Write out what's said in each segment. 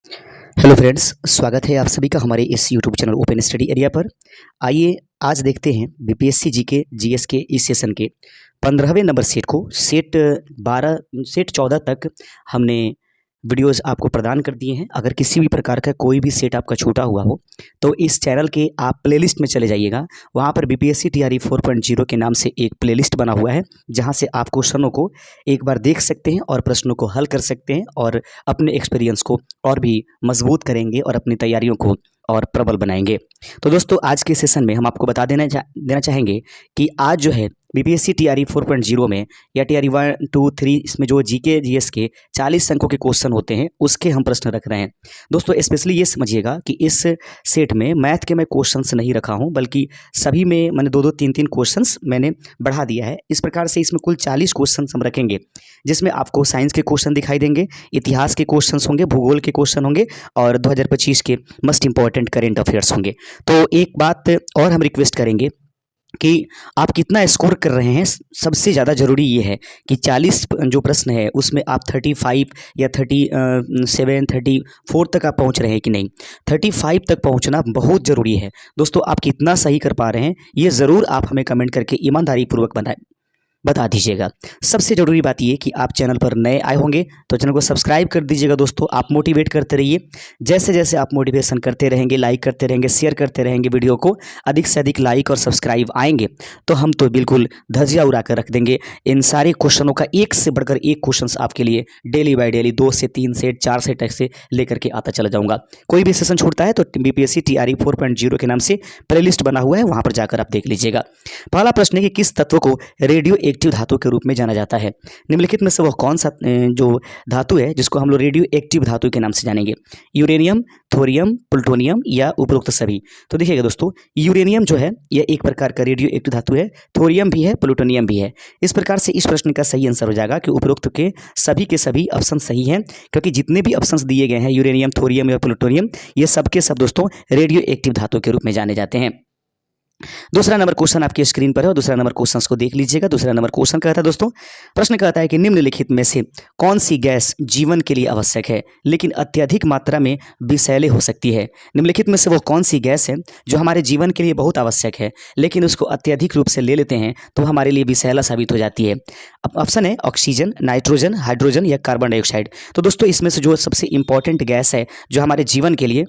Hello friends, स्वागत है आप सभी का हमारे इस YouTube channel open study area पर। आइए आज देखते हैं बीपीएससी जीके जीएस के इस सेशन के 15वें नंबर सेट को। सेट 14 तक हमने वीडियोस आपको प्रदान कर दिए हैं। अगर किसी भी प्रकार का कोई भी सेट आपका छूटा हुआ हो तो इस चैनल के आप प्लेलिस्ट में चले जाइएगा। वहाँ पर बीपीएससी टीआरई 4.0 के नाम से एक प्लेलिस्ट बना हुआ है, जहाँ से आप क्वेश्चनों को एक बार देख सकते हैं और प्रश्नों को हल कर सकते हैं और अपने एक्सपीरियंस को और भी मजबूत करेंगे और अपनी तैयारियों को और प्रबल बनाएंगे। तो दोस्तों, आज के सेशन में हम आपको बता देना चाहेंगे कि आज जो है बीपीएससी टीआरई 4.0 में या टीआरई 1, 2, 3 इसमें जो जीके जीएस के 40 अंकों के क्वेश्चन होते हैं उसके हम प्रश्न रख रहे हैं। दोस्तों, स्पेशली ये समझिएगा कि इस सेट में मैथ के मैं क्वेश्चंस नहीं रखा हूं, बल्कि सभी में मैंने 2-2, 3-3 क्वेश्चंस मैंने बढ़ा दिया है। इस प्रकार से इसमें कुल 40 क्वेश्चन हम रखेंगे, जिसमें आपको साइंस के क्वेश्चन दिखाई देंगे, इतिहास के क्वेश्चन होंगे, भूगोल के क्वेश्चन होंगे और 2025 के मोस्ट इंपॉर्टेंट करेंट अफेयर्स होंगे। तो एक बात और हम रिक्वेस्ट करेंगे कि आप कितना स्कोर कर रहे हैं। सबसे ज़्यादा ज़रूरी ये है कि 40 जो प्रश्न है उसमें आप 35 या 37, 34 तक आप पहुंच रहे हैं कि नहीं। 35 तक पहुंचना बहुत ज़रूरी है। दोस्तों, आप कितना सही कर पा रहे हैं ये ज़रूर आप हमें कमेंट करके ईमानदारी पूर्वक बता दीजिएगा। सबसे ज़रूरी बात ये कि आप चैनल पर नए आए होंगे तो चैनल को सब्सक्राइब कर दीजिएगा। दोस्तों, आप मोटिवेट करते रहिए। जैसे जैसे आप मोटिवेशन करते रहेंगे, लाइक करते रहेंगे, शेयर करते रहेंगे वीडियो को, अधिक से अधिक लाइक और सब्सक्राइब आएंगे तो हम तो बिल्कुल धज्जियाँ उड़ा कर रख देंगे। इन सारे क्वेश्चनों का एक से बढ़कर एक क्वेश्चन आपके लिए डेली बाय डेली 2 से 3 सेट 4 सेट ऐसे लेकर के आता चला जाऊँगा। कोई भी सेशन छूटता है तो बीपीएससी टीआरई 4.0 के नाम से प्लेलिस्ट बना हुआ है, वहाँ पर जाकर आप देख लीजिएगा। पहला प्रश्न है कि किस तत्व को रेडियो एक्टिव धातु के रूप में जाना जाता है। निम्नलिखित में से वह कौन सा जो धातु है जिसको हम लोग रेडियो एक्टिव धातु के नाम से जानेंगे? यूरेनियम, थोरियम, प्लूटोनियम या उपरोक्त सभी? तो देखिएगा दोस्तों, यूरेनियम जो है यह एक प्रकार का रेडियो एक्टिव धातु है, थोरियम भी है, प्लूटोनियम भी है। इस प्रकार से इस प्रश्न का सही आंसर हो जाएगा कि उपरोक्त के सभी ऑप्शन सही हैं, क्योंकि जितने भी ऑप्शंस दिए गए हैं यूरेनियम, थोरियम या प्लूटोनियम, ये सबके सब दोस्तों रेडियो एक्टिव धातु के रूप में जाने जाते हैं। दूसरा नंबर क्वेश्चन आपकी स्क्रीन पर है और दूसरा नंबर क्वेश्चन को देख लीजिएगा। दूसरा नंबर क्वेश्चन कहता है दोस्तों, प्रश्न कहता है कि निम्नलिखित में से कौन सी गैस जीवन के लिए आवश्यक है लेकिन अत्यधिक मात्रा में विषैले हो सकती है? निम्नलिखित में से वो कौन सी गैस है जो हमारे जीवन के लिए बहुत आवश्यक है लेकिन उसको अत्यधिक रूप से ले लेते हैं तो हमारे लिए विषैला साबित हो जाती है? ऑप्शन है ऑक्सीजन, नाइट्रोजन, हाइड्रोजन या कार्बन डाइऑक्साइड। तो दोस्तों, इसमें से जो सबसे इंपॉर्टेंट गैस है जो हमारे जीवन के लिए,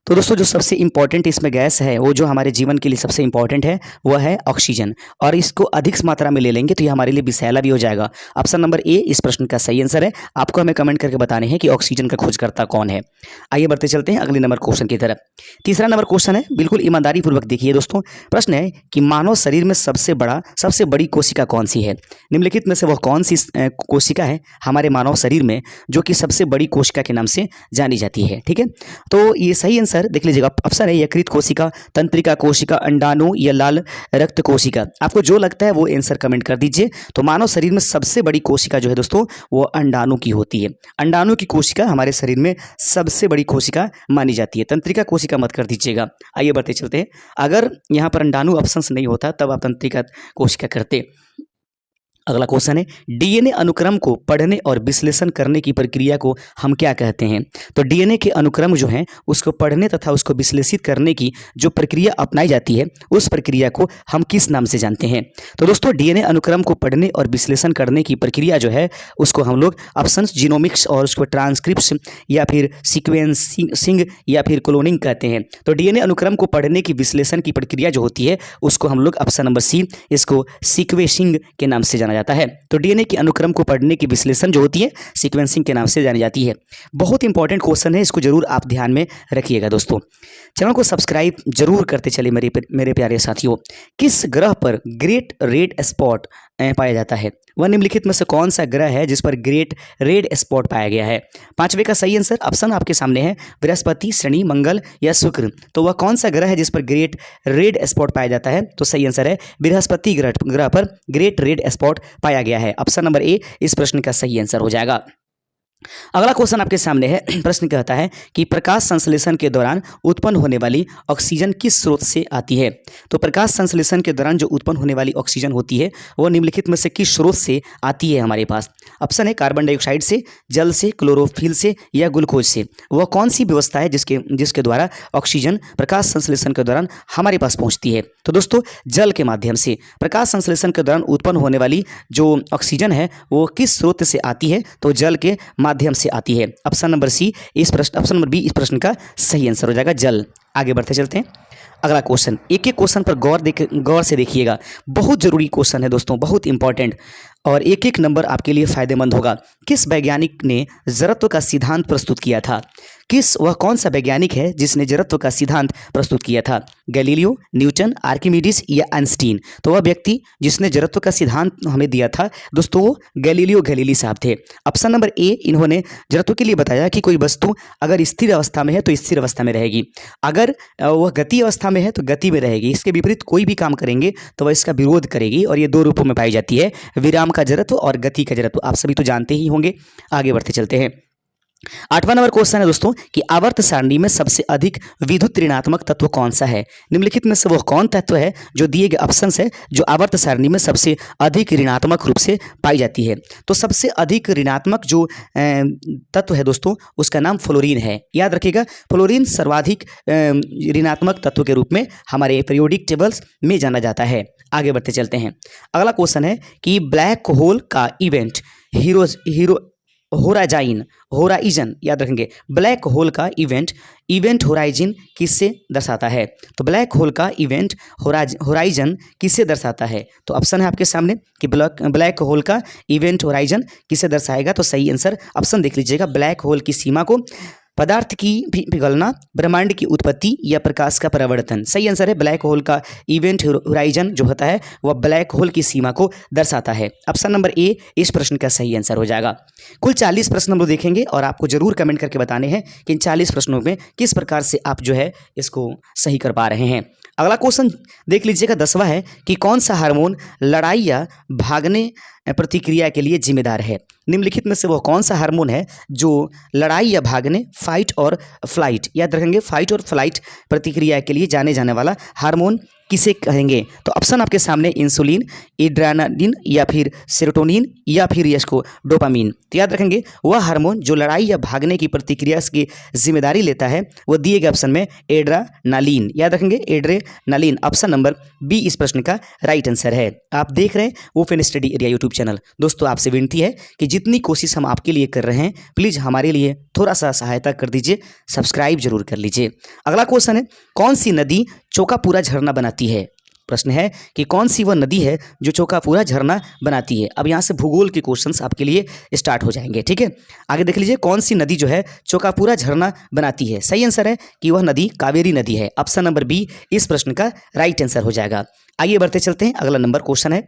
तो दोस्तों जो सबसे इंपॉर्टेंट इसमें गैस है वो जो हमारे जीवन के लिए सबसे इंपॉर्टेंट है वह है ऑक्सीजन, और इसको अधिक मात्रा में ले लेंगे तो ये हमारे लिए विषैला भी हो जाएगा। ऑप्शन नंबर ए इस प्रश्न का सही आंसर है। आपको हमें कमेंट करके बताने हैं कि ऑक्सीजन का खोजकर्ता कौन है। आइए बढ़ते चलते हैं अगले नंबर क्वेश्चन की तरफ। तीसरा नंबर क्वेश्चन है, बिल्कुल ईमानदारी पूर्वक देखिए दोस्तों। प्रश्न है कि मानव शरीर में सबसे बड़ी कोशिका कौन सी है? निम्नलिखित में से वह कौन सी कोशिका है हमारे मानव शरीर में जो कि सबसे बड़ी कोशिका के नाम से जानी जाती है? ठीक है, तो ये सही आंसर देख लीजिएगा। ऑप्शन है यकृत कोशिका, तंत्रिका कोशिका, अंडाणु या लाल रक्त कोशिका। आपको जो लगता है वो आंसर कमेंट कर दीजिए। तो मानव शरीर में सबसे बड़ी कोशिका जो है दोस्तों वो अंडाणु की होती है। अंडाणु की कोशिका हमारे शरीर में सबसे बड़ी कोशिका मानी जाती है। तंत्रिका कोशिका मत कर दीजिएगा। आइए बढ़ते चलते हैं। अगर यहाँ पर अंडाणु ऑप्शन नहीं होता तब आप तंत्रिका कोशिका करते। अगला क्वेश्चन है, डीएनए अनुक्रम को पढ़ने और विश्लेषण करने की प्रक्रिया को हम क्या कहते हैं? तो डीएनए के अनुक्रम जो है उसको पढ़ने तथा उसको विश्लेषित करने की जो प्रक्रिया अपनाई जाती है उस प्रक्रिया को हम किस नाम से जानते हैं? तो दोस्तों, डीएनए अनुक्रम को पढ़ने और विश्लेषण करने की प्रक्रिया जो है उसको हम लोग ऑप्शन जीनोमिक्स और उसको ट्रांसक्रिप्शन या फिर सीक्वेंसिंग या फिर क्लोनिंग कहते हैं। तो डीएनए अनुक्रम को पढ़ने की विश्लेषण की प्रक्रिया जो होती है उसको हम लोग ऑप्शन नंबर सी इसको सीक्वेंसिंग के नाम से जाना जाता है। तो डीएनए के अनुक्रम को पढ़ने की विश्लेषण जो होती है सीक्वेंसिंग के नाम से जानी जाती है। बहुत इंपॉर्टेंट क्वेश्चन है, इसको जरूर आप ध्यान में रखिएगा दोस्तों। चैनल को सब्सक्राइब जरूर करते चलिए मेरे प्यारे साथियों। किस ग्रह पर ग्रेट रेड स्पॉट पाया जाता है? वह निम्नलिखित में से कौन सा ग्रह है जिस पर ग्रेट रेड स्पॉट पाया गया है? पांचवे का सही आंसर ऑप्शन आपके सामने है, बृहस्पति, शनि, मंगल या शुक्र। तो वह कौन सा ग्रह है जिस पर ग्रेट रेड स्पॉट पाया जाता है? तो सही आंसर है बृहस्पति ग्रह पर ग्रेट रेड स्पॉट पाया गया है। ऑप्शन नंबर ए इस प्रश्न का सही आंसर हो जाएगा। अगला क्वेश्चन आपके सामने है। प्रश्न कहता है कि प्रकाश संश्लेषण के दौरान उत्पन्न होने वाली ऑक्सीजन किस स्रोत से आती है। तो प्रकाश संश्लेषण के दौरान जो उत्पन्न होने वाली ऑक्सीजन होती है वो निम्नलिखित में से किस स्रोत से आती है हमारे पास। ऑप्शन है कार्बन डाइऑक्साइड से, जल से, क्लोरोफिल से या ग्लूकोज से। वह कौन सी व्यवस्था है जिसके द्वारा ऑक्सीजन प्रकाश संश्लेषण के दौरान हमारे पास पहुंचती है। तो दोस्तों जल के माध्यम से प्रकाश संश्लेषण के दौरान उत्पन्न होने वाली जो ऑक्सीजन है वो किस स्रोत से आती है, तो जल के माध्यम से आती है। ऑप्शन नंबर बी इस प्रश्न का सही आंसर हो जाएगा, जल। आगे बढ़ते चलते हैं। अगला क्वेश्चन, एक एक क्वेश्चन पर गौर से देखिएगा, बहुत जरूरी क्वेश्चन है दोस्तों, बहुत इंपॉर्टेंट, और एक एक नंबर आपके लिए फायदेमंद होगा। किस वैज्ञानिक ने जड़त्व का सिद्धांत प्रस्तुत किया था। वह कौन सा वैज्ञानिक है जिसने जड़त्व का सिद्धांत प्रस्तुत किया था। गैलीलियो, न्यूटन, आर्किमिडीज या आइंस्टीन। तो वह व्यक्ति जिसने जड़त्व का सिद्धांत हमें दिया था दोस्तों वो गैलीलियो गैलीली साहब थे। ऑप्शन नंबर ए, इन्होंने जड़त्व के लिए बताया कि कोई वस्तु अगर स्थिर अवस्था में है तो स्थिर अवस्था में रहेगी, अगर वह गति अवस्था में है तो गति में रहेगी, इसके विपरीत कोई भी काम करेंगे तो वह इसका विरोध करेगी, और ये दो रूपों में पाई जाती है, विराम का जड़त्व और गति का जड़त्व। आप सभी तो जानते ही होंगे। आगे बढ़ते चलते हैं। 8वां नंबर क्वेश्चन है दोस्तों कि आवर्त सारणी में सबसे अधिक विद्युत ऋणात्मक तत्व कौन सा है। निम्नलिखित में से वह कौन तत्व है जो दिए गए ऑप्शन है जो आवर्त सारणी में सबसे अधिक ऋणात्मक रूप से पाई जाती है। तो सबसे अधिक ऋणात्मक जो तत्व है दोस्तों उसका नाम फ्लोरीन है। याद रखिएगा, फ्लोरीन सर्वाधिक ऋणात्मक तत्व के रूप में हमारे पीरियोडिक टेबल्स में जाना जाता है। आगे बढ़ते चलते हैं। अगला क्वेश्चन है कि ब्लैक होल का इवेंट होराइजन, याद रखेंगे, ब्लैक होल का इवेंट होराइजन किससे दर्शाता है। तो ब्लैक होल का इवेंट होराइजन किससे दर्शाता है। तो ऑप्शन है आपके सामने कि ब्लैक होल का इवेंट होराइजन किससे दर्शाएगा। तो सही आंसर ऑप्शन देख लीजिएगा, ब्लैक होल की सीमा को, पदार्थ की पिघलना, ब्रह्मांड की उत्पत्ति या प्रकाश का परावर्तन। सही आंसर है, ब्लैक होल का इवेंट होराइजन जो होता है वह ब्लैक होल की सीमा को दर्शाता है। ऑप्शन नंबर ए इस प्रश्न का सही आंसर हो जाएगा। कुल 40 प्रश्न हम लोग देखेंगे और आपको जरूर कमेंट करके बताने हैं कि इन 40 प्रश्नों में किस प्रकार से आप जो है इसको सही कर पा रहे हैं। अगला क्वेश्चन देख लीजिएगा, 10वां है कि कौन सा हार्मोन लड़ाई या भागने प्रतिक्रिया के लिए जिम्मेदार है। निम्नलिखित में से वह कौन सा हार्मोन है जो लड़ाई या भागने, फाइट और फ्लाइट, याद रखेंगे, फाइट और फ्लाइट प्रतिक्रिया के लिए जाने जाने वाला हार्मोन किसे कहेंगे। तो ऑप्शन आपके सामने इंसुलिन, एड्रेनालिन या फिर सेरोटोनिन या फिर इसको डोपामीन। तो याद रखेंगे वह हार्मोन जो लड़ाई या भागने की प्रतिक्रिया की जिम्मेदारी लेता है वो दिए गए ऑप्शन में एड्रेनालिन। याद रखेंगे एड्रेनालिन। ऑप्शन नंबर बी इस प्रश्न का राइट आंसर है। आप देख रहे हैं open study area YouTube channel. दोस्तों आपसे विनती है कि जितनी कोशिश हम आपके लिए कर रहे हैं प्लीज़ हमारे लिए थोड़ा सा सहायता कर दीजिए, सब्सक्राइब जरूर कर लीजिए। अगला क्वेश्चन है, कौन सी नदी चौकापुरा झरना बनाती है। प्रश्न है कि कौन सी वह नदी है जो चौकापुरा झरना बनाती है। अब यहाँ से भूगोल के क्वेश्चंस आपके लिए स्टार्ट हो जाएंगे, ठीक है। आगे देख लीजिए, कौन सी नदी जो है चौकापुरा झरना बनाती है। सही आंसर है कि वह नदी कावेरी नदी है। ऑप्शन नंबर बी इस प्रश्न का राइट आंसर हो जाएगा। आइए बढ़ते चलते हैं। अगला नंबर क्वेश्चन है,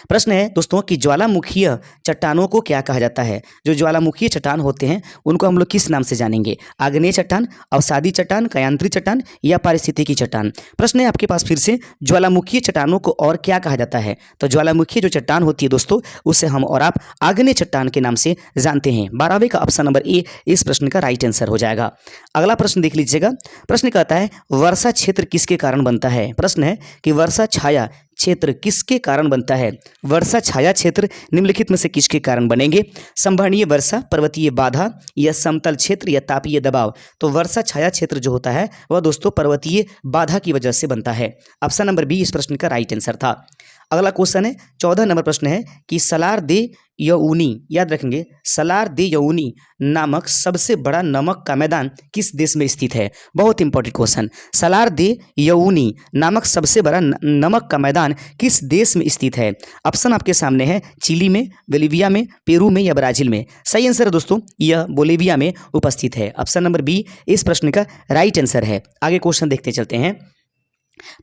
प्रश्न है दोस्तों कि ज्वालामुखीय चट्टानों को क्या कहा जाता है। जो ज्वालामुखीय चट्टान होते हैं उनको हम लोग किस नाम से जानेंगे। आग्नेय चट्टान, अवसादी चट्टान, कायांतरी चट्टान या पारिस्थितिकी चट्टान। प्रश्न है आपके पास फिर से, ज्वालामुखीय चट्टानों को और क्या कहा जाता है। तो ज्वालामुखीय जो चट्टान होती है दोस्तों उसे हम और आप आग्नेय चट्टान के नाम से जानते हैं। 12वें का ऑप्शन नंबर ए इस प्रश्न का राइट आंसर हो जाएगा। अगला प्रश्न देख लीजिएगा, प्रश्न कहता है वर्षा क्षेत्र किसके कारण बनता है। प्रश्न है कि वर्षा छाया क्षेत्र किसके कारण बनता है। वर्षा छाया क्षेत्र निम्नलिखित में से किसके कारण बनेंगे। संवहनीय वर्षा, पर्वतीय बाधा या समतल क्षेत्र या तापीय दबाव। तो वर्षा छाया क्षेत्र जो होता है वह दोस्तों पर्वतीय बाधा की वजह से बनता है। ऑप्शन नंबर बी इस प्रश्न का राइट आंसर था। अगला क्वेश्चन है, 14 नंबर प्रश्न है कि सलार दे यऊनी, याद रखेंगे, सलार दे यऊनी नामक सबसे बड़ा नमक का मैदान किस देश में स्थित है। बहुत इंपॉर्टेंट क्वेश्चन। सलार दे यऊनी नामक सबसे बड़ा नमक का मैदान किस देश में स्थित है। ऑप्शन आपके सामने है, चिली में, बोलिविया में, पेरू में या ब्राजील में। सही आंसर है दोस्तों यह बोलिविया में उपस्थित है। ऑप्शन नंबर बी इस प्रश्न का राइट आंसर है। आगे क्वेश्चन देखते चलते हैं।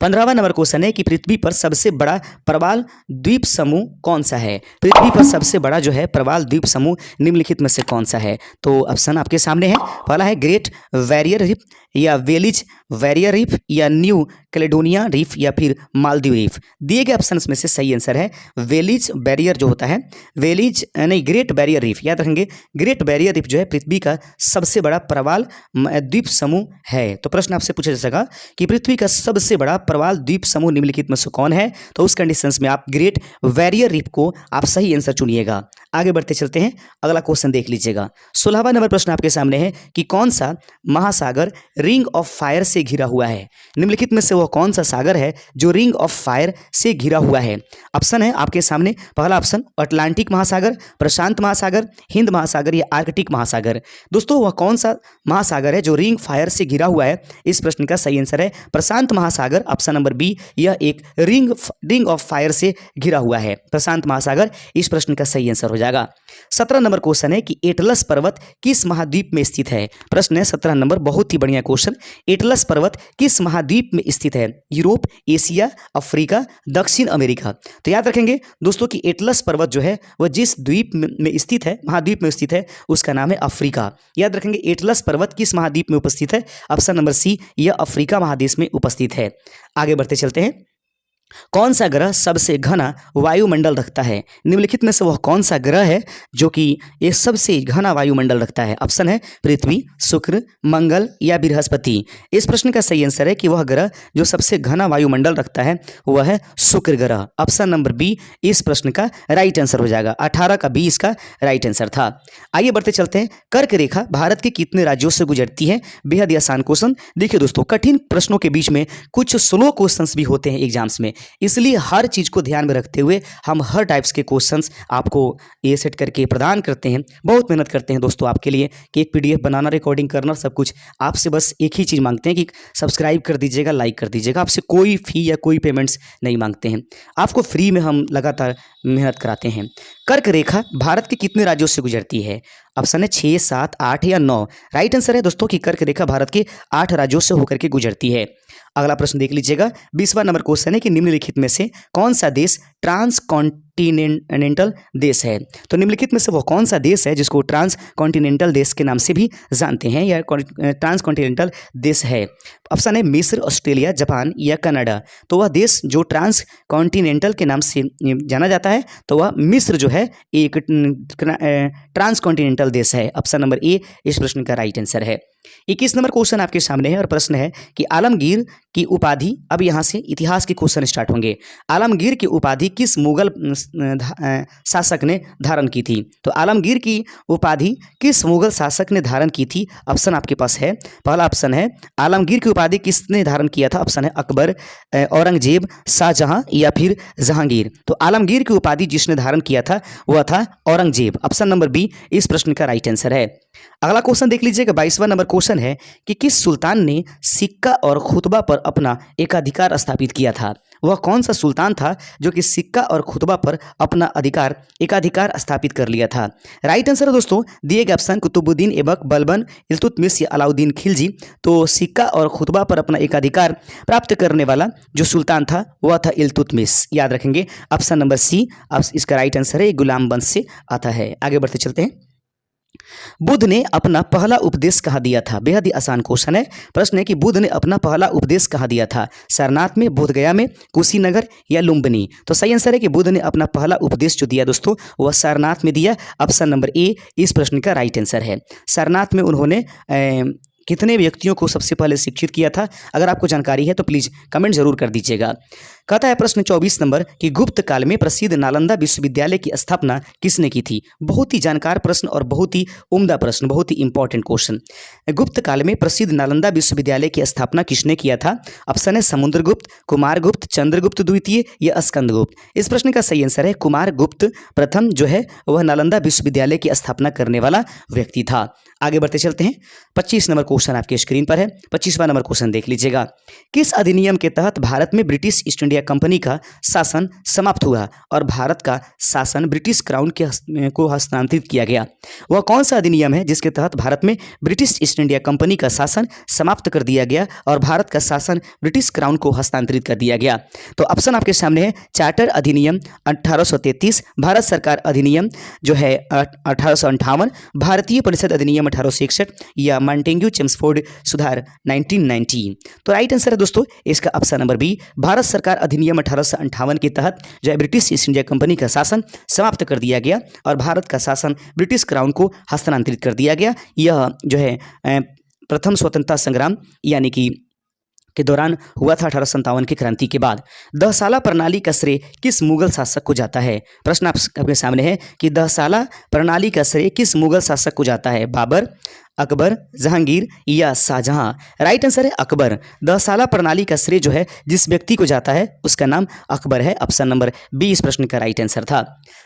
15वां नंबर क्वेश्चन है कि पृथ्वी पर सबसे बड़ा प्रवाल द्वीप समूह कौन सा है। पृथ्वी पर सबसे बड़ा जो है प्रवाल द्वीप समूह निम्नलिखित में से कौन सा है। तो ऑप्शन आपके सामने है, पहला है ग्रेट बैरियर रीफ या वेलिज बैरियर रीफ या न्यू कैलेडोनिया रीफ या फिर मालदीव रीफ। दिए गए ऑप्शन में से सही आंसर है वेलिज बैरियर जो होता है, वेलिज नहीं ग्रेट बैरियर रीफ। याद रखेंगे ग्रेट बैरियर रीफ जो है पृथ्वी का सबसे बड़ा प्रवाल द्वीप समूह है। तो प्रश्न आपसे पूछा जा सका कि पृथ्वी का सबसे बड़ा प्रवाल द्वीप समूह निम्नलिखित में से कौन है, तो उस कंडीशंस में आप ग्रेट बैरियर रीफ को आप सही आंसर चुनिएगा। आगे बढ़ते चलते हैं, अगला क्वेश्चन देख लीजिएगा। 16वां नंबर प्रश्न आपके सामने है कि कौन सा महासागर रिंग ऑफ फायर से घिरा हुआ है। निम्नलिखित में से वह कौन सा सागर है जो रिंग ऑफ फायर से घिरा हुआ है। ऑप्शन है आपके सामने, पहला ऑप्शन अटलांटिक महासागर, प्रशांत महासागर, हिंद महासागर या आर्कटिक महासागर। दोस्तों वह कौन सा महासागर है जो रिंग फायर से घिरा हुआ है, इस प्रश्न का सही आंसर है प्रशांत महासागर। ऑप्शन नंबर बी, यह एक रिंग ऑफ फायर से घिरा हुआ है, प्रशांत महासागर इस प्रश्न का सही आंसर हो जाएगा। 17 नंबर क्वेश्चन है कि एटलस पर्वत किस महाद्वीप में स्थित है। प्रश्न है 17 नंबर, बहुत ही बढ़िया क्वेश्चन। एटलस पर्वत किस महाद्वीप में स्थित है, यूरोप, एशिया, अफ्रीका, दक्षिण अमेरिका। तो याद रखेंगे दोस्तों कि एटलस पर्वत जो है वह जिस द्वीप में स्थित है, महाद्वीप में स्थित है, उसका नाम है अफ्रीका। याद रखेंगे एटलस पर्वत किस महाद्वीप में उपस्थित है, ऑप्शन नंबर सी, यह अफ्रीका महादेश में उपस्थित है। आगे बढ़ते चलते हैं, कौन सा ग्रह सबसे घना वायुमंडल रखता है। निम्नलिखित में से वह कौन सा ग्रह है जो कि ये सबसे घना वायुमंडल रखता है। ऑप्शन है पृथ्वी, शुक्र, मंगल या बृहस्पति। इस प्रश्न का सही आंसर है कि वह ग्रह जो सबसे घना वायुमंडल रखता है वह है शुक्र ग्रह। ऑप्शन नंबर बी इस प्रश्न का राइट आंसर हो जाएगा। 18 का बी इसका राइट आंसर था। आइए बढ़ते चलते हैं, कर्क रेखा भारत के कितने राज्यों से गुजरती है। बेहद ही आसान क्वेश्चन। देखिए दोस्तों, कठिन प्रश्नों के बीच में कुछ स्लो क्वेश्चंस भी होते हैं एग्जाम्स में, इसलिए हर चीज़ को ध्यान में रखते हुए हम हर टाइप्स के क्वेश्चंस आपको ये सेट करके प्रदान करते हैं। बहुत मेहनत करते हैं दोस्तों आपके लिए कि एक पीडीएफ बनाना, रिकॉर्डिंग करना, सब कुछ आपसे बस एक ही चीज़ मांगते हैं कि सब्सक्राइब कर दीजिएगा, लाइक कर दीजिएगा। आपसे कोई फ़ी या कोई पेमेंट्स नहीं मांगते हैं, आपको फ्री में हम लगातार मेहनत कराते हैं। कर्क रेखा भारत के कितने राज्यों से गुजरती है। ऑप्शन है 6, 7, 8 या 9। राइट आंसर है दोस्तों कि कर्क रेखा भारत के 8 राज्यों से होकर के गुजरती है। अगला प्रश्न देख लीजिएगा। 20वां नंबर क्वेश्चन है कि निम्नलिखित में से कौन सा देश ट्रांस कॉन्टिनेंटल देश है। तो निम्नलिखित में से वो कौन सा देश है जिसको ट्रांस कॉन्टिनेंटल देश के नाम से भी जानते हैं या ट्रांस कॉन्टिनेंटल देश है। ऑप्शन है मिस्र, ऑस्ट्रेलिया, जापान या कनाडा। तो वह देश जो ट्रांस कॉन्टिनेंटल के नाम से जाना जाता है तो वह मिस्र जो है एक ट्रांस कॉन्टिनेंटल देश है। ऑप्शन नंबर ए इस प्रश्न का राइट आंसर है। 21 नंबर क्वेश्चन आपके सामने है और प्रश्न है कि आलमगीर की उपाधि, अब यहाँ से इतिहास के क्वेश्चन स्टार्ट होंगे। आलमगीर की उपाधि किस मुगल शासक ने धारण की थी। तो आलमगीर की उपाधि किस मुगल शासक ने धारण की थी। ऑप्शन आपके पास है, पहला ऑप्शन है आलमगीर की उपाधि किसने धारण किया था। ऑप्शन है अकबर, औरंगजेब, शाहजहां या फिर जहांगीर। तो आलमगीर की उपाधि जिसने धारण किया था वह था औरंगजेब। ऑप्शन नंबर बी इस प्रश्न का राइट आंसर है। अगला क्वेश्चन देख लीजिएगा। 22वां नंबर क्वेश्चन है कि किस सुल्तान ने सिक्का और खुतबा पर अपना एकाधिकार स्थापित किया था। वह कौन सा सुल्तान था जो कि सिक्का और खुतबा पर अपना एकाधिकार स्थापित कर लिया था। राइट आंसर है दोस्तों दिए गए ऑप्शन कुतुबुद्दीन ऐबक, बलबन, इल्तुतमिश या अलाउद्दीन खिलजी। तो सिक्का और खुतबा पर अपना एकाधिकार प्राप्त करने वाला जो सुल्तान था वह था इल्तुतमिश। याद रखेंगे ऑप्शन नंबर सी अब इसका राइट आंसर है, गुलाम वंश से आता है। आगे बढ़ते चलते हैं। बुद्ध ने अपना पहला उपदेश कहाँ दिया था। बेहद ही आसान क्वेश्चन है। प्रश्न है कि बुद्ध ने अपना पहला उपदेश कहाँ दिया था। सारनाथ में, बोधगया में, कुशीनगर या लुम्बिनी। तो सही आंसर है कि बुद्ध ने अपना पहला उपदेश जो दिया दोस्तों वह सारनाथ में दिया। ऑप्शन नंबर ए इस प्रश्न का राइट आंसर है। सारनाथ में उन्होंने कितने व्यक्तियों को सबसे पहले शिक्षित किया था। अगर आपको जानकारी है तो प्लीज़ कमेंट जरूर कर दीजिएगा। कहता है प्रश्न 24 नंबर कि गुप्त काल में प्रसिद्ध नालंदा विश्वविद्यालय की स्थापना किसने की थी। बहुत ही जानकार प्रश्न और बहुत ही उम्दा प्रश्न, बहुत ही इंपॉर्टेंट क्वेश्चन। गुप्त काल में प्रसिद्ध नालंदा विश्वविद्यालय की स्थापना किसने किया था। ऑप्शन है समुद्रगुप्त, कुमारगुप्त, चंद्रगुप्त द्वितीय या स्कंदगुप्त। इस प्रश्न का सही आंसर है कुमारगुप्त प्रथम जो है वह नालंदा विश्वविद्यालय की स्थापना करने वाला व्यक्ति था। आगे बढ़ते चलते हैं। 25 नंबर क्वेश्चन आपके स्क्रीन पर है। 25वां नंबर क्वेश्चन देख लीजिएगा। किस अधिनियम के तहत भारत में ब्रिटिश ईस्ट इंडिया कंपनी का शासन समाप्त हुआ और भारत का शासन ब्रिटिश क्राउन को हस्तांतरित किया गया। वह कौन सा अधिनियम है जिसके तहत भारत में ब्रिटिश ईस्ट इंडिया कंपनी का शासन समाप्त कर दिया गया और भारत का शासन ब्रिटिश क्राउन को हस्तांतरित कर दिया गया। तो ऑप्शन आपके सामने है चार्टर अधिनियम 1833, भारत सरकार अधिनियम जो है 1858, भारतीय परिषद अधिनियम 1861 या मॉन्टेग्यू चेम्सफोर्ड सुधार 1990। तो राइट आंसर है दोस्तों इसका ऑप्शन नंबर बी। भारत सरकार अधिनियम 1858 के तहत जो है ब्रिटिश ईस्ट इंडिया कंपनी का शासन समाप्त कर दिया गया और भारत का शासन ब्रिटिश क्राउन को हस्तांतरित कर दिया गया। यह जो है प्रथम स्वतंत्रता संग्राम यानी कि के दौरान हुआ था 1857 की क्रांति के बाद। 10 साला प्रणाली का श्रेय किस मुगल शासक को जाता है? प्रश्न आपके सामने है कि 10 साला प्रणाली का श्रेय किस मुगल शासक को जाता है? बाबर, अकबर, जहांगीर या शाहजहां? राइट आंसर है अकबर। 10 साला प्रणाली का श्रेय जो है जिस व्यक्ति को जाता है उसका नाम अकबर है। ऑप्शन नंबर बी इस प्रश्न का राइट आंसर था।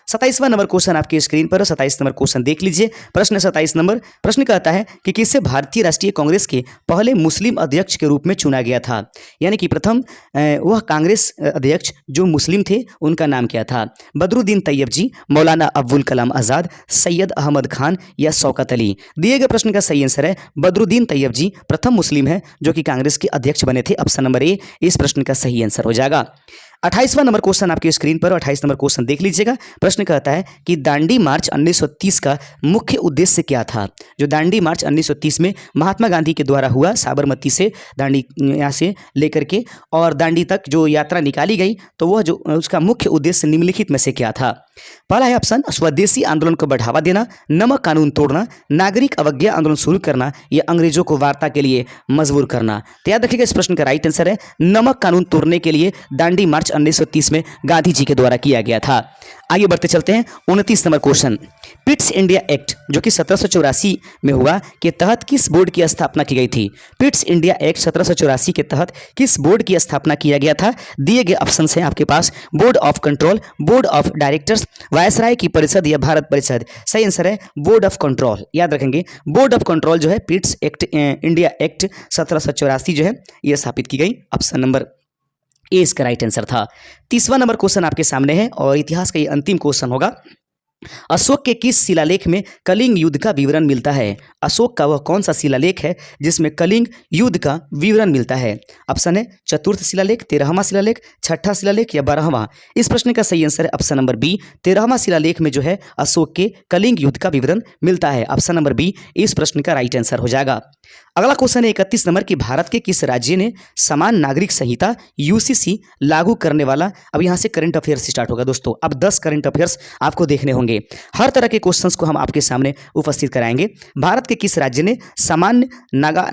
27वां नंबर क्वेश्चन आपकी स्क्रीन पर 27 नंबर क्वेश्चन देख लीजिए। प्रश्न 27 नंबर प्रश्न कहता है कि किसे भारतीय राष्ट्रीय कांग्रेस के पहले मुस्लिम अध्यक्ष के रूप में चुना गया था? यानी कि प्रथम वह कांग्रेस अध्यक्ष जो मुस्लिम थे उनका नाम क्या था? बदरुद्दीन तैयब जी, मौलाना अब्दुल कलाम आजाद, सैयद अहमद खान या शौकत अली? दिए गए प्रश्न का सही आंसर है बदरुद्दीन तैयब जी प्रथम मुस्लिम है जो कि कांग्रेस के अध्यक्ष बने थे। ऑप्शन नंबर ए इस प्रश्न का सही आंसर हो जाएगा। 28वां नंबर क्वेश्चन आपकी स्क्रीन पर 28 नंबर क्वेश्चन देख लीजिएगा। प्रश्न कहता है कि दांडी मार्च 1930 का मुख्य उद्देश्य क्या था? जो दांडी मार्च 1930 में महात्मा गांधी के द्वारा हुआ, साबरमती से दांडी यहाँ से लेकर के और दांडी तक जो यात्रा निकाली गई, तो वह जो उसका मुख्य उद्देश्य निम्नलिखित में से क्या था? पहला है ऑप्शन स्वदेशी आंदोलन को बढ़ावा देना, नमक कानून तोड़ना, नागरिक अवज्ञा आंदोलन शुरू करना या अंग्रेजों को वार्ता के लिए मजबूर करना। तो याद रखिएगा इस प्रश्न का राइट आंसर है नमक कानून तोड़ने के लिए दांडी मार्च 1930 में गांधी जी के द्वारा किया गया था। आगे बढ़ते चलते हैं 29 number question. Pitt's India act जो कि 1784 में हुआ के तहत किस बोर्ड की स्थापना की गई थी? पिट्स इंडिया एक्ट 1784 के तहत किस बोर्ड की स्थापना किया गया था? दिए गए ऑप्शन हैं आपके पास board of control, board of directors, viceroy की परिषद या भारत परिषद? सही आंसर है बोर्ड ऑफ कंट्रोल। याद रखेंगे बोर्ड ऑफ कंट्रोल जो है पिट्स एक्ट इंडिया एक्ट 1784 जो है यह स्थापित की गई। ऑप्शन नंबर ए इसका राइट आंसर था। 30वां नंबर क्वेश्चन आपके सामने है और इतिहास का ये अंतिम क्वेश्चन होगा। अशोक के किस शिलालेख में कलिंग युद्ध का विवरण मिलता है? अशोक का वह कौन सा शिलालेख है जिसमें कलिंग युद्ध का विवरण मिलता है? ऑप्शन है चतुर्थ शिलालेख, 13वां शिलालेख, छठा शिलालेख या 12वां? इस प्रश्न का सही आंसर है ऑप्शन नंबर बी 13वां शिलालेख में जो है अशोक के कलिंग युद्ध का विवरण मिलता है। ऑप्शन नंबर बी इस प्रश्न का राइट आंसर हो जाएगा। अगला क्वेश्चन है 31 नंबर कि भारत के किस राज्य ने समान नागरिक संहिता यूसीसी लागू करने वाला? अब यहाँ से करंट अफेयर्स स्टार्ट होगा दोस्तों। अब 10 करंट अफेयर्स आपको देखने होंगे। हर तरह के क्वेश्चंस को हम आपके सामने उपस्थित कराएंगे। भारत के किस राज्य ने सामान्य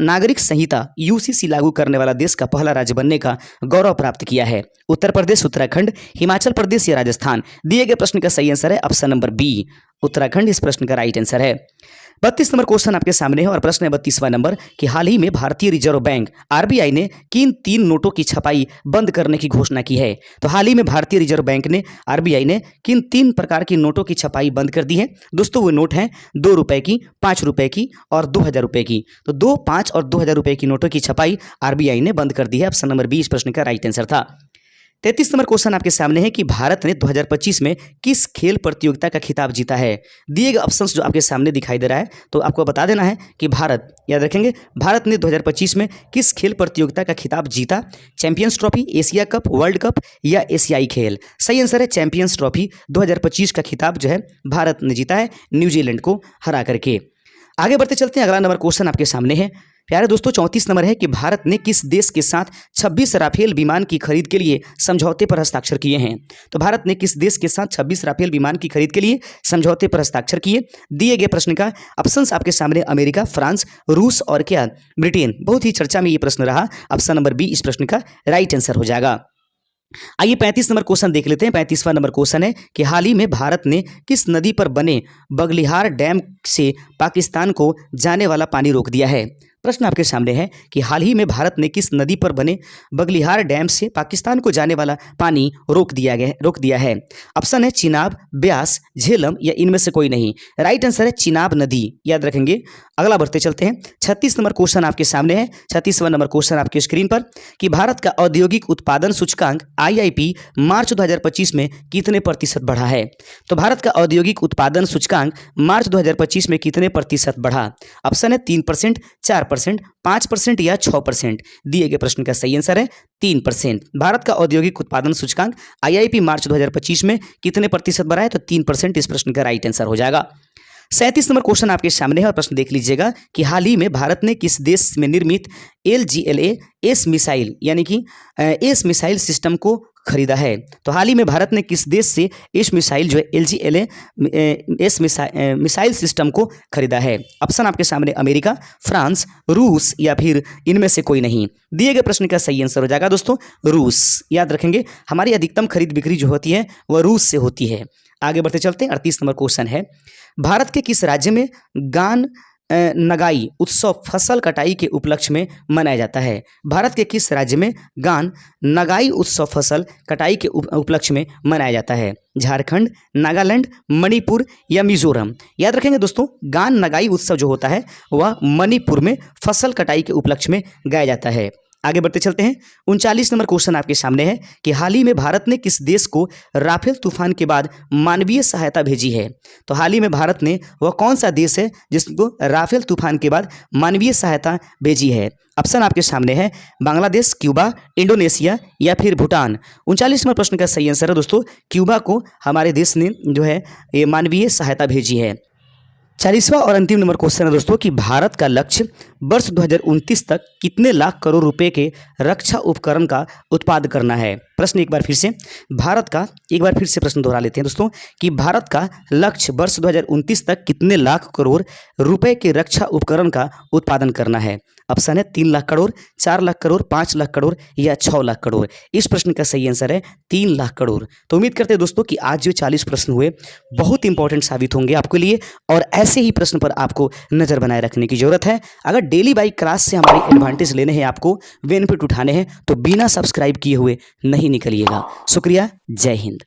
नागरिक संहिता यूसीसी लागू करने वाला देश का पहला राज्य बनने का गौरव प्राप्त किया है? उत्तर प्रदेश, उत्तराखंड, हिमाचल प्रदेश या राजस्थान? दिए गए प्रश्न का सही आंसर है ऑप्शन नंबर बी उत्तराखंड इस प्रश्न का राइट आंसर है। 32 नंबर क्वेश्चन आपके सामने है और प्रश्न है 32वां नंबर कि हाल ही में भारतीय रिजर्व बैंक आरबीआई ने किन 3 नोटों की छपाई बंद करने की घोषणा की है? तो हाल ही में भारतीय रिजर्व बैंक ने आरबीआई ने किन 3 प्रकार की नोटों की छपाई बंद कर दी है? दोस्तों वो नोट हैं 2 रुपए की, 5 रुपए की और 2000 रुपए की। तो 2, 5 और 2000 रुपए की नोटों की छपाई आरबीआई ने बंद कर दी है। ऑप्शन नंबर बी इस प्रश्न का राइट आंसर था। 33 नंबर क्वेश्चन आपके सामने है कि भारत ने 2025 में किस खेल प्रतियोगिता का खिताब जीता है? दिए गए ऑप्शंस जो आपके सामने दिखाई दे रहा है तो आपको बता देना है कि भारत, याद रखेंगे, भारत ने 2025 में किस खेल प्रतियोगिता का खिताब जीता? Champions trophy, Asia cup, world cup या एशियाई खेल? सही आंसर है चैंपियंस ट्रॉफी 2025 का खिताब जो है भारत ने जीता है न्यूजीलैंड को हरा करके। आगे बढ़ते चलते हैं। अगला नंबर क्वेश्चन आपके सामने है प्यारे दोस्तों 34 नंबर है कि भारत ने किस देश के साथ 26 राफेल विमान की खरीद के लिए समझौते पर हस्ताक्षर किए हैं? तो भारत ने किस देश के साथ 26 राफेल विमान की खरीद के लिए समझौते पर हस्ताक्षर किए? दिए गए प्रश्न का ऑप्शंस आपके सामने अमेरिका, फ्रांस, रूस और क्या ब्रिटेन? बहुत ही चर्चा में ये प्रश्न रहा। ऑप्शन नंबर बी इस प्रश्न का राइट आंसर हो जाएगा। आइए 35 नंबर क्वेश्चन देख लेते हैं। 35वां नंबर क्वेश्चन है कि हाल ही में भारत ने किस नदी पर बने बगलिहार डैम से पाकिस्तान को जाने वाला पानी रोक दिया है? प्रश्न आपके सामने है कि हाल ही में भारत ने किस नदी पर बने बगलिहार डैम से पाकिस्तान को जाने वाला पानी रोक दिया है? ऑप्शन है चिनाब, ब्यास, झेलम या इनमें से कोई नहीं। राइट आंसर है चिनाब नदी, याद रखेंगे। अगला बढ़ते चलते हैं। 36 नंबर क्वेश्चन आपके सामने है। 36वां नंबर क्वेश्चन आपके स्क्रीन पर कि भारत का औद्योगिक उत्पादन सूचकांक IIP मार्च 2025 में कितने प्रतिशत बढ़ा है? तो भारत का औद्योगिक उत्पादन सूचकांक मार्च 2025 में कितने प्रतिशत बढ़ा? ऑप्शन है 3%, 4%, 5% या 6%? दिए गए प्रश्न का सही आंसर है 3%। भारत का औद्योगिक उत्पादन सूचकांक IIP मार्च 2025 में कितने प्रतिशत बढ़ा है? तो 3% इस प्रश्न का राइट आंसर हो जाएगा। 37 नंबर क्वेश्चन आपके सामने है और प्रश्न देख लीजिएगा कि हाल ही में भारत ने किस देश में निर्मित LGLA एस मिसाइल यानी कि एस मिसाइल सिस्टम को खरीदा है। तो हाल ही में भारत ने किस देश से एस मिसाइल जो है LGLA एस मिसाइल सिस्टम को खरीदा है। ऑप्शन आपके सामने अमेरिका, फ्रांस, रूस या फिर इनमें से कोई नहीं। दिए गए प्रश्न का सही आंसर हो जाएगा दोस्तों रूस। याद रखेंगे हमारी अधिकतम खरीद बिक्री जो होती है वह रूस से होती है। आगे बढ़ते चलते हैं। 38 नंबर क्वेश्चन है, भारत के किस राज्य में गान नगाई उत्सव फसल कटाई के उपलक्ष्य में मनाया जाता है। भारत के किस राज्य में गान नगाई उत्सव फसल कटाई के उपलक्ष्य में मनाया जाता है। झारखंड, नागालैंड, मणिपुर या मिजोरम। याद रखेंगे दोस्तों गान नगाई उत्सव जो होता है वह मणिपुर में फसल कटाई के उपलक्ष्य में गाया जाता है। आगे बढ़ते चलते हैं। 39 नंबर क्वेश्चन आपके सामने है कि हाल ही में भारत ने किस देश को राफेल तूफान के बाद मानवीय सहायता भेजी है। तो हाल ही में भारत ने वह कौन सा देश है जिसको राफेल तूफान के बाद मानवीय सहायता भेजी है। ऑप्शन आपके सामने है बांग्लादेश, क्यूबा, इंडोनेशिया या फिर भूटान। 39 नंबर प्रश्न का सही आंसर है दोस्तों क्यूबा को हमारे देश ने जो है ये मानवीय सहायता भेजी है। 40वां और अंतिम नंबर क्वेश्चन है दोस्तों कि भारत का लक्ष्य वर्ष 2029 तक कितने लाख करोड़ रुपए के रक्षा उपकरण का उत्पादन करना है। प्रश्न एक बार फिर से प्रश्न दोहरा लेते हैं दोस्तों कि भारत का लक्ष्य वर्ष 2029 तक कितने लाख करोड़ रुपए के रक्षा उपकरण का उत्पादन करना है। ऑप्शन है 3 लाख करोड़, 4 लाख करोड़, 5 लाख करोड़ या 6 लाख करोड़। इस प्रश्न का सही आंसर है 3 लाख करोड़। तो उम्मीद करते हैं दोस्तों कि आज जो 40 प्रश्न हुए बहुत इंपॉर्टेंट साबित होंगे आपके लिए और ऐसे ही प्रश्न पर आपको नजर बनाए रखने की जरूरत है। अगर डेली बाई क्लास से हमारी एडवांटेज लेने हैं, आपको बेनिफिट उठाने हैं तो बिना सब्सक्राइब किए हुए नहीं निकलिएगा। शुक्रिया, जय हिंद।